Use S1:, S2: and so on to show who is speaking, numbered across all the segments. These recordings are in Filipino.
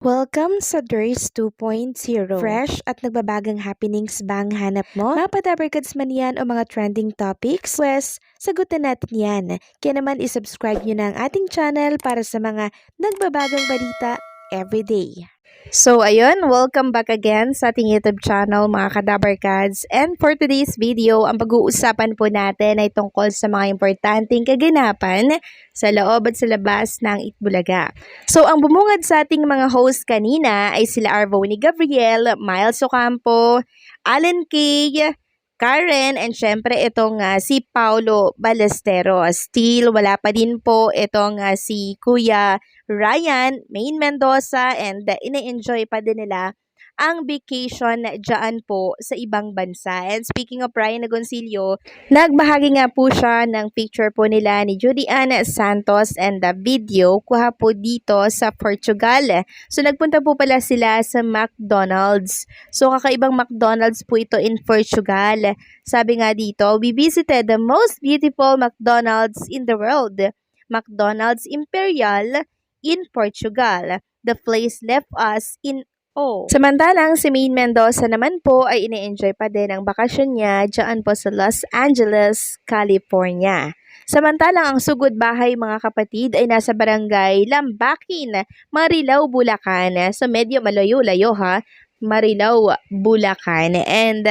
S1: Welcome sa DRS 2.0. Fresh at nagbabagang happenings bang hanap mo? Mga padabarkads man yan o mga trending topics? Pwes, sagutin natin yan. Kaya naman isubscribe nyo na ang ating channel para sa mga nagbabagang balita everyday. So ayun, welcome back again sa ating YouTube channel mga kadabarkads. And for today's video, ang pag-uusapan po natin ay tungkol sa mga importanteng kaganapan sa loob at sa labas ng Itbulaga. So ang bumungad sa ating mga host kanina ay sila Arvony Gabriel, Miles Ocampo, Allen Kay, Karen, and syempre itong si Paulo Ballesteros. Still, wala pa din po itong si Kuya Ryan, Maine Mendoza, and ine-enjoy pa din nila ang vacation dyan po sa ibang bansa. And speaking of Ryan Agoncillo, nagbahagi nga po siya ng picture po nila ni Judy Ann Santos and the video kuha po dito sa Portugal. So nagpunta po pala sila sa McDonald's. So kakaibang McDonald's po ito in Portugal. Sabi nga dito, we visited the most beautiful McDonald's in the world. McDonald's Imperial in Portugal. The place left us in awe. Samantalang si Maine Mendoza naman po ay ine-enjoy pa din ang bakasyon niya dyan po sa Los Angeles, California. Samantalang ang sugod bahay mga kapatid ay nasa barangay Lambakin, Marilao, Bulacan. So medyo malayo-layo ha, Marilao, Bulacan. And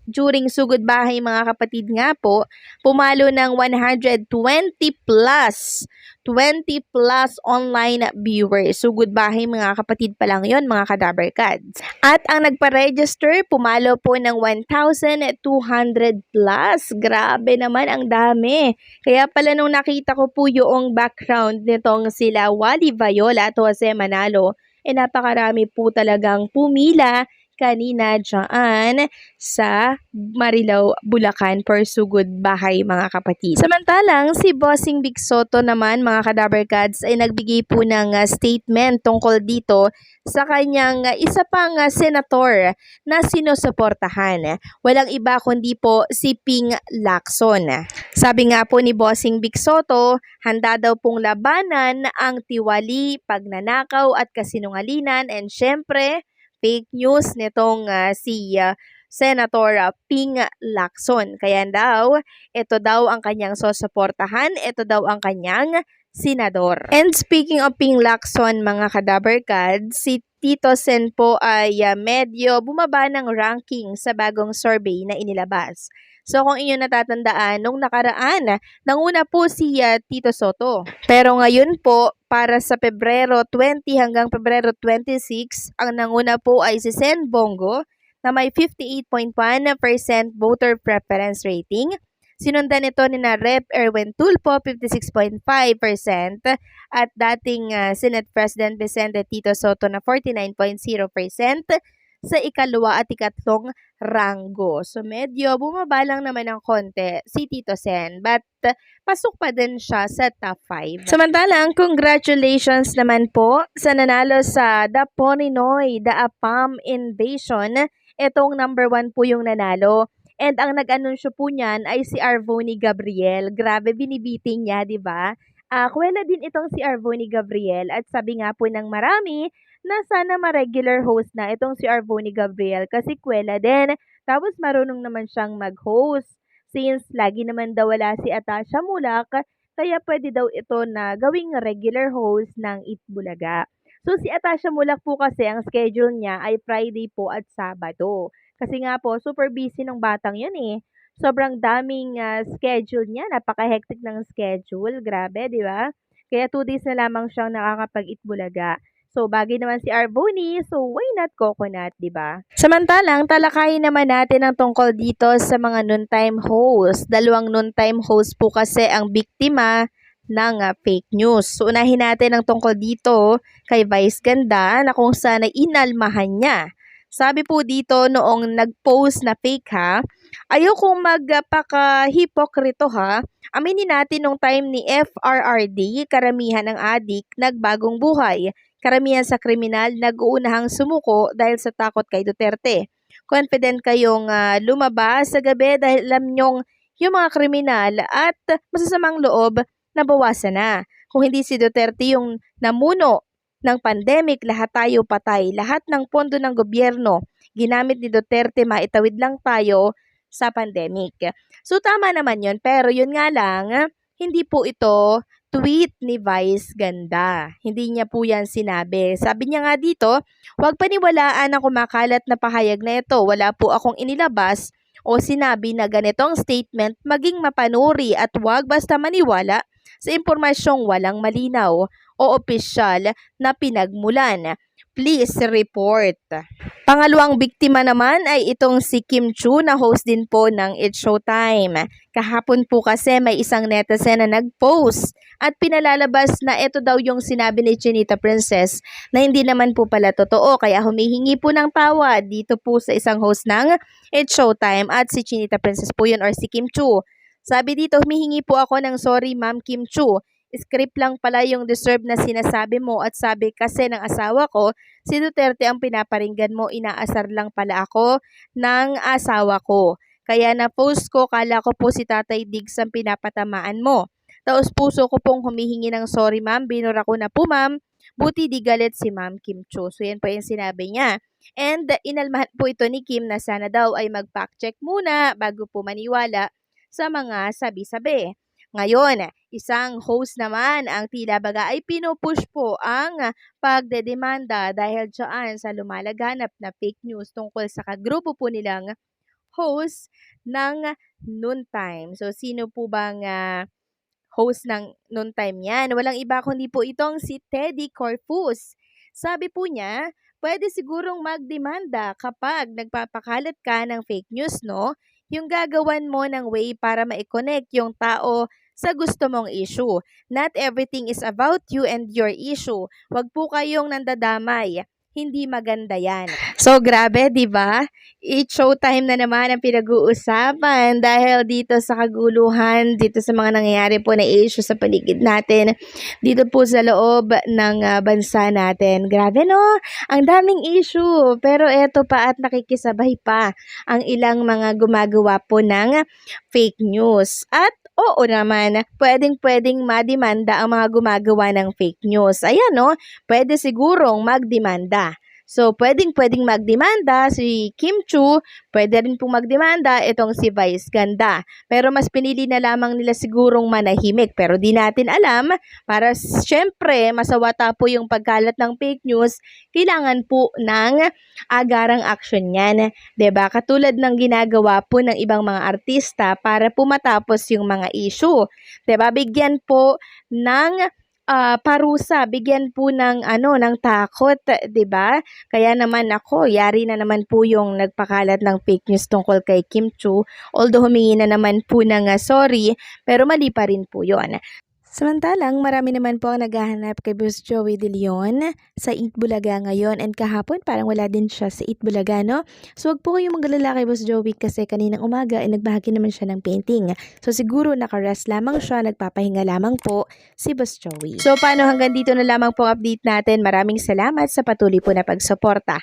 S1: during sugod bahay mga kapatid nga po, pumalo ng 20 plus online viewers. Sugod bahay mga kapatid pa lang yon mga kadabarkads. At ang nagpa-register, pumalo po ng 1,200 plus. Grabe naman, ang dami. Kaya pala nung nakita ko po yung background nitong sila Wally Viola at Jose Manalo, napakarami po talagang pumila kanina dyan sa Marilao, Bulacan for sugod bahay mga kapatid. Samantalang si Bossing Big Soto naman mga kadabarkads ay nagbigay po ng statement tungkol dito sa kanyang isa pang senator na sinusuportahan. Walang iba kundi po si Ping Lacson. Sabi nga po ni Bossing Big Soto, handa daw pong labanan ang tiwali, pagnanakaw at kasinungalingan, and syempre fake news nitong si Senator Ping Lacson. Kaya daw, ito daw ang kanyang susuportahan, ito daw ang kanyang senador. And speaking of Ping Lacson mga kadabarkads, si Tito Sen po ay medyo bumaba ng ranking sa bagong survey na inilabas. So kung inyo natatandaan, nung nakaraan, nanguna po si Tito Soto. Pero ngayon po, para sa Pebrero 20 hanggang Pebrero 26, ang nanguna po ay si Sen Bongo na may 58.1% voter preference rating. Sinundan ito ni na Rep. Erwin Tulfo, 56.5%, at dating Senate President Vicente Tito Soto na 49.0%. sa ikalwa at ikatlong ranggo. So medyo bumaba lang naman ng konti si Tito Sen, but pasok pa din siya sa top 5. Samantalang, congratulations naman po sa nanalo sa The Porinoy, The APAM Invasion. Itong number 1 po yung nanalo. And ang nag-anunsyo po niyan ay si Arvony Gabriel. Grabe, binibiting niya, di ba? Kwela din itong si Arvony Gabriel, at sabi nga po ng marami na sana ma-regular host na itong si Arvony Gabriel kasi kwela din. Tapos marunong naman siyang mag-host since lagi naman daw wala si Atasha Mulak, kaya pwede daw ito na gawing regular host ng Itbulaga. So si Atasha Mulak po kasi ang schedule niya ay Friday po at Sabado. Kasi nga po super busy ng batang yun eh. Sobrang daming schedule niya, napaka-hectic ng schedule, grabe, di ba? Kaya 2 days na lamang siyang nakakapag-Itbulaga. So, bagay naman si Arvony, so why not coconut, di ba? Samantalang, talakayin naman natin ang tungkol dito sa mga noontime host. 2 noontime host po kasi ang biktima ng fake news. So, unahin natin ang tungkol dito kay Vice Ganda na kung saan ay inalmahan niya. Sabi po dito noong nag-post na fake ha, ayokong magpaka-hipokrito ha. Aminin natin nung time ni FRRD, karamihan ng adik nagbagong buhay. Karamihan sa kriminal nag-uunahang sumuko dahil sa takot kay Duterte. Confident kayong lumabas sa gabi dahil alam nyong yung mga kriminal at masasamang loob nabawasan na. Kung hindi si Duterte yung namuno ng pandemic, lahat tayo patay. Lahat ng pondo ng gobyerno ginamit ni Duterte, maitawid lang tayo sa pandemic. So tama naman yun, pero yun nga lang, hindi po ito tweet ni Vice Ganda. Hindi niya po yan sinabi. Sabi niya nga dito, huwag paniwalaan ang kumakalat na pahayag na ito. Wala po akong inilabas o sinabi na ganitong statement, maging mapanuri at huwag basta maniwala sa impormasyong walang malinaw o opisyal na pinagmulan. Please report. Pangalawang biktima naman ay itong si Kim Chu na host din po ng It's Showtime. Kahapon po kasi may isang netizen na nag-post at pinalalabas na ito daw yung sinabi ni Chinita Princess na hindi naman po pala totoo, kaya humihingi po ng tawad dito po sa isang host ng It's Showtime at si Chinita Princess po yun or si Kim Chu. Sabi dito, humihingi po ako ng sorry Ma'am Kim Chu. Script lang pala yung deserve na sinasabi mo at sabi kasi ng asawa ko, si Duterte ang pinaparinggan mo, inaasar lang pala ako ng asawa ko. Kaya na-post ko, kala ko po si Tatay Diggs ang pinapatamaan mo. Taos puso ko pong humihingi ng sorry ma'am, binura ko na po ma'am, buti di galit si Ma'am Kim Chu. So yan po yung sinabi niya. And inalmahan po ito ni Kim na sana daw ay mag-fact check muna bago po maniwala sa mga sabi-sabi. Ngayon, isang host naman ang tila baga ay pinupush po ang pagdedemanda dahil dyan sa lumalaganap na fake news tungkol sa kagrupo po nilang host ng Noontime. So, sino po bang host ng Noontime yan? Walang iba kundi po itong si Teddy Corpus. Sabi po niya, pwede sigurong magdemanda kapag nagpapakalat ka ng fake news, no? Yung gagawan mo ng way para ma-connect yung tao sa gusto mong issue. Not everything is about you and your issue. Huwag po kayong nandadamay. Hindi maganda yan. So, grabe, di ba? It's showtime na naman ang pinag-uusapan dahil dito sa kaguluhan, dito sa mga nangyayari po na issue sa paligid natin, dito po sa loob ng bansa natin. Grabe, no? Ang daming issue. Pero eto pa at nakikisabay pa ang ilang mga gumagawa po ng fake news. At oo naman, pwedeng mademanda ang mga gumagawa ng fake news. Ayan, no? Pwede sigurong magdemanda. So, pwedeng magdemanda si Kim Chu, pwede rin pong magdemanda itong si Vice Ganda. Pero mas pinili na lamang nila sigurong manahimik. Pero di natin alam, para syempre masawata po yung pagkalat ng fake news, kailangan po ng agarang action yan. 'Di ba? Katulad ng ginagawa po ng ibang mga artista para po matapos yung mga issue. 'Di ba? Bigyan po ng parusa, bigyan po ng ng takot, 'di ba? Kaya naman ako, yari na naman po yung nagpakalat ng fake news tungkol kay Kim Chu. Although humingi na naman po ng sorry, pero mali pa rin po 'yon. Samantalang, marami naman po ang naghahanap kay Boss Joey De Leon sa Eat Bulaga ngayon, and kahapon parang wala din siya sa Eat Bulaga, no? So, wag po kayong magalala kay Boss Joey kasi kaninang umaga ay nagbahagi naman siya ng painting. So, siguro nakarest lamang siya, nagpapahinga lamang po si Boss Joey. So, paano hanggang dito na lamang po update natin. Maraming salamat sa patuloy po na pagsuporta.